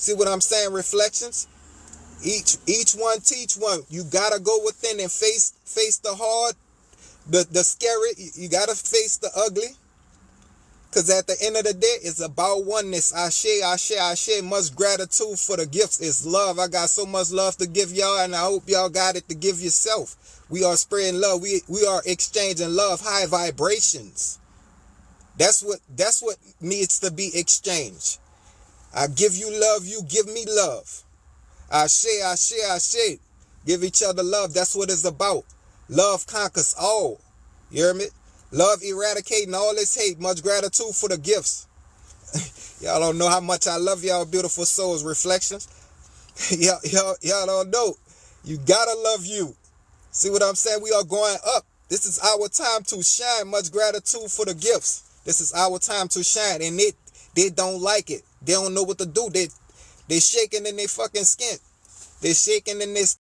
See what I'm saying? Reflections. Each one teach one. You gotta go within and face the hard, the scary. You gotta face the ugly. Cause at the end of the day, it's about oneness. I share much gratitude for the gifts. It's love. I got so much love to give y'all, and I hope y'all got it to give yourself. We are spreading love. We are exchanging love, high vibrations. That's what needs to be exchanged. I give you love, you give me love. I share. Give each other love. That's what it's about. Love conquers all. You hear me? Love eradicating all this hate. Much gratitude for the gifts. Y'all don't know how much I love y'all, beautiful souls. Reflections. y'all don't know. You gotta love you. See what I'm saying? We are going up. This is our time to shine. Much gratitude for the gifts. This is our time to shine. And they don't like it. They don't know what to do. They shaking in their fucking skin. They shaking in their